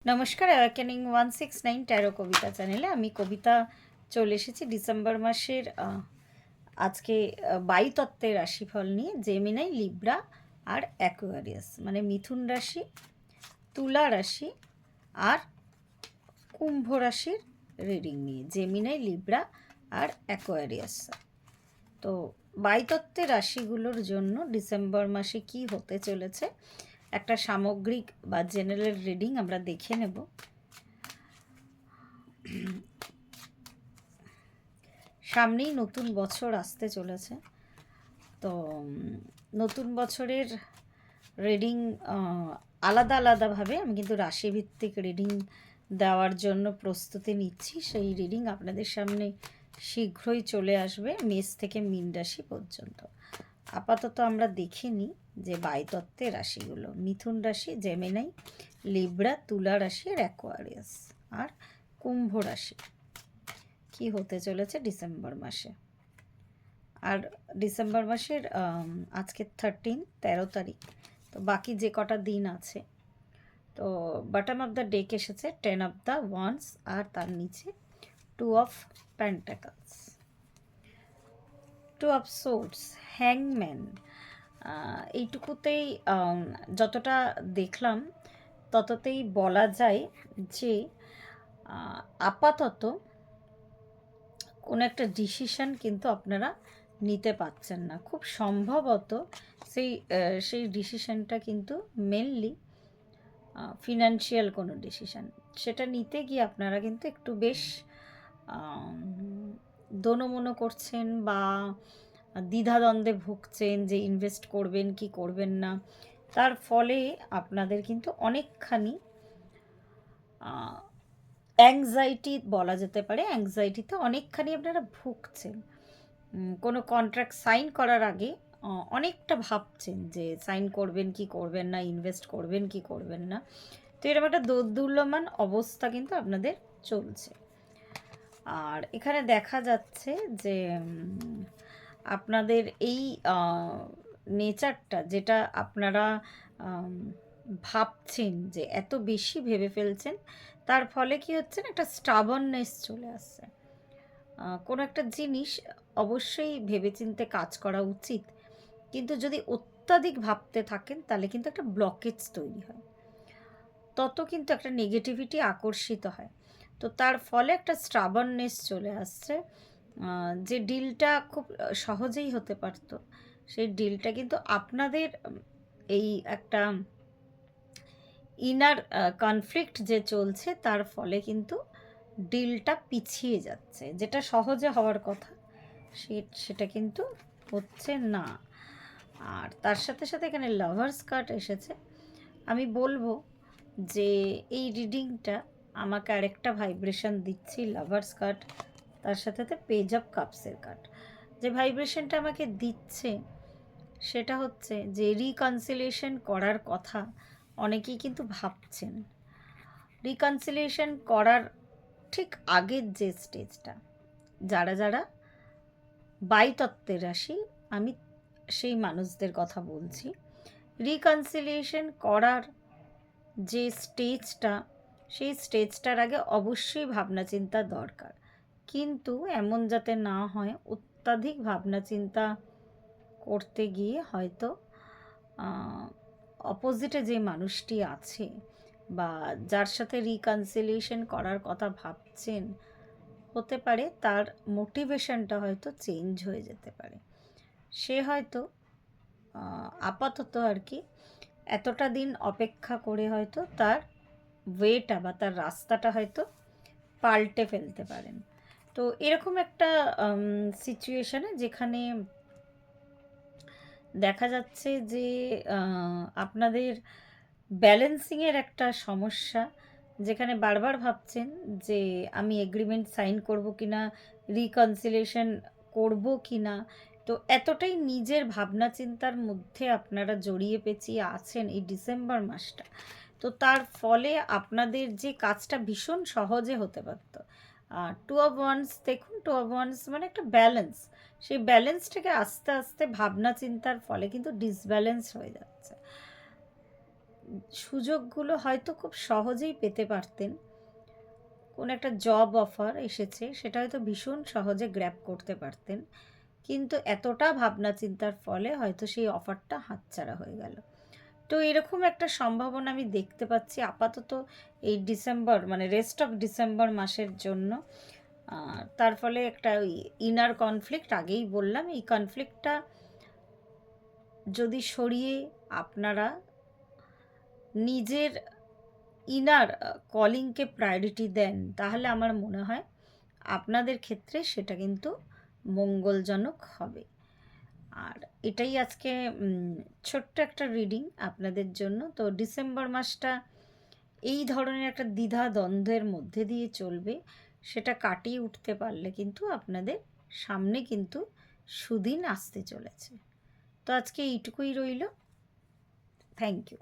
নমস্কার, awakening 169 taro কবিতা চ্যানেলে আমি কবিতা চলে এসেছি ডিসেম্বর মাসের আজকে বায়ুতত্ত্বের রাশিফল নিয়ে। জেমিনাই, লিব্রা আর অ্যাকোয়ারিয়াস, মানে মিথুন রাশি, তুলা রাশি আর কুম্ভ রাশির রিডিং নিয়ে। জেমিনাই, লিব্রা আর অ্যাকোয়ারিয়াস। তো বায়ুতত্ত্বের রাশিগুলোর জন্য ডিসেম্বর মাসে কি হতে চলেছে একটা সামগ্রিক বা জেনারেল রিডিং আমরা দেখে নেব। সামনেই নতুন বছর আসতে চলেছে, তো নতুন বছরের রিডিং আলাদা আলাদাভাবে আমি কিন্তু রাশিভিত্তিক রিডিং দেওয়ার জন্য প্রস্তুতি নিচ্ছি। সেই রিডিং আপনাদের সামনে শীঘ্রই চলে আসবে, মেষ থেকে মীন রাশি পর্যন্ত। আপাতত আমরা দেখে নিই যে বায়ুতত্ত্বের রাশিগুলো: মিথুন রাশি, জেমিনাই, লিব্রা, তুলা রাশি আর অ্যাকোয়ারিয়াস আর কুম্ভ রাশি কি হতে চলেছে ডিসেম্বর মাসে। আর ডিসেম্বর মাসের আজকে 13 তারিখ, তো বাকি যে কটা দিন আছে, তো বটম অফ দ্য ডেক এসেছে 10 অফ দ্য ওয়ান্স আর তার নিচে 2 অফ পেন্টাকলস, 2 অফ সোর্ডস, হ্যাংম্যান। এইটুকুতেই যতটা দেখলাম তততেই বলা যায় যে আপাতত কোনো একটা ডিসিশন কিন্তু আপনারা নিতে পারছেন না। খুব সম্ভবত সেই ডিসিশনটা কিন্তু মেনলি ফিনান্সিয়াল কোনো ডিসিশন। সেটা নিতে গিয়ে আপনারা কিন্তু একটু বেশ দোনোমনো করছেন বা দ্বিধাদ্বন্দ্বে ভুগছেন যে ইনভেস্ট করবেন কি করবেন না। তার ফলে আপনাদের কিন্তু অনেকখানি অ্যাংজাইটি বলা যেতে পারে, অ্যাংজাইটিতে অনেকখানি আপনারা ভুগছেন। কোনো কন্ট্রাক্ট সাইন করার আগে অনেকটা ভাবছেন যে সাইন করবেন কি করবেন না, ইনভেস্ট করবেন কি করবেন না। তো এরকম একটা দোদুল্যমান অবস্থা কিন্তু আপনাদের চলছে। আর এখানে দেখা যাচ্ছে যে আপনাদের এই নেচারটা, যেটা আপনারা ভাবছেন যে এত বেশি ভেবে ফেলছেন, তার ফলে কি হচ্ছে না, একটা স্টাবননেস চলে আসছে। কোনো একটা জিনিস অবশ্যই ভেবেচিন্তে কাজ করা উচিত, কিন্তু যদি অত্যাধিক ভাবতে থাকেন তাহলে কিন্তু একটা ব্লকেজ তৈরি হয়, তত কিন্তু একটা নেগেটিভিটি আকর্ষিত হয়। তো তার ফলে একটা স্টাবননেস চলে আসছে। যে ডিলটা খুব সহজেই হতে পারতো, সেই ডিলটা কিন্তু আপনাদের এই একটা ইনার কনফ্লিক্ট যে চলছে তার ফলে কিন্তু ডিলটা পিছিয়ে যাচ্ছে। যেটা সহজে হওয়ার কথা সেটা কিন্তু হচ্ছে না। আর তার সাথে সাথে এখানে লাভার্স কার্ড এসেছে। আমি বলবো যে এই রিডিংটা আমাকে আরেকটা ভাইব্রেশন দিচ্ছি, লাভার্স কার্ড, তার সাথে সাথে পেজ অফ কাপসের কার্ড। যে ভাইব্রেশনটা আমাকে দিচ্ছে সেটা হচ্ছে যে রিকনসিলিয়েশন করার কথা অনেকেই কিন্তু ভাবছেন। রিকনসিলিয়েশন করার ঠিক আগের যে স্টেজটা, যারা যারা বায়ুতত্ত্বের রাশি, আমি সেই মানুষদের কথা বলছি। রিকনসিলিয়েশন করার যে স্টেজটা, সেই স্টেজটার আগে অবশ্যই ভাবনা চিন্তা দরকার, কিন্তু এমন যাতে না হয় অত্যাধিক ভাবনা চিন্তা করতে গিয়ে হয়তো অপোজিটে যে মানুষটি আছে বা যার সাথে রিকনসিলিয়েশন করার কথা ভাবছেন, হতে পারে তার মোটিভেশনটা হয়তো চেঞ্জ হয়ে যেতে পারে। সে হয়তো আপাতত আর কি এতটা দিন অপেক্ষা করে হয়তো তার ওয়েটা বা তার রাস্তাটা হয়তো পাল্টে ফেলতে পারেন। তো এরকম একটা সিচুয়েশনে যেখানে দেখা যাচ্ছে যে আপনাদের ব্যালেন্সিংয়ের একটা সমস্যা, যেখানে বারবার ভাবছেন যে আমি এগ্রিমেন্ট সাইন করব কি না, রিকনসিলিয়েশন করব কি না। তো এতটাই নিজের ভাবনা চিন্তার মধ্যে আপনারা জড়িয়ে পেঁচিয়ে আছেন এই ডিসেম্বর মাসটা। তো তার ফলে আপনাদের যে কাজটা ভীষণ সহজে হতে পারত, 2 অফ ওয়ান্স দেখুন, 2 অফ ওয়ান্স মানে একটা ব্যালেন্স, সেই ব্যালেন্সটাকে আস্তে আস্তে ভাবনা চিন্তার ফলে কিন্তু ডিসব্যালেন্স হয়ে যাচ্ছে। সুযোগগুলো হয়তো খুব সহজেই পেতে পারতেন। কোনো একটা জব অফার এসেছে, সেটা হয়তো ভীষণ সহজে গ্র্যাব করতে পারতেন, কিন্তু এতটা ভাবনা চিন্তার ফলে হয়তো সেই অফারটা হাতছাড়া হয়ে গেল। তো এরকম একটা সম্ভাবনা আমি দেখতে পাচ্ছি আপাতত এই ডিসেম্বর, মানে রেস্ট অফ ডিসেম্বর মাসের জন্য। তার ফলে একটা ওই ইনার কনফ্লিক্ট, আগেই বললাম, এই কনফ্লিক্টটা যদি সরিয়ে আপনারা নিজের ইনার কলিংকে প্রায়োরিটি দেন, তাহলে আমার মনে হয় আপনাদের ক্ষেত্রে সেটা কিন্তু মঙ্গলজনক হবে। আর এটাই আজকে ছোট্ট একটা রিডিং আপনাদের জন্য। তো ডিসেম্বর মাসটা এই ধরনের একটা দ্বিধা দ্বন্দ্বের মধ্যে দিয়ে চলবে, সেটা কাটিয়ে উঠতে পারলে কিন্তু আপনাদের সামনে কিন্তু সুদিন আসতে চলেছে। তো আজকে এইটুকুই রইল। Thank you.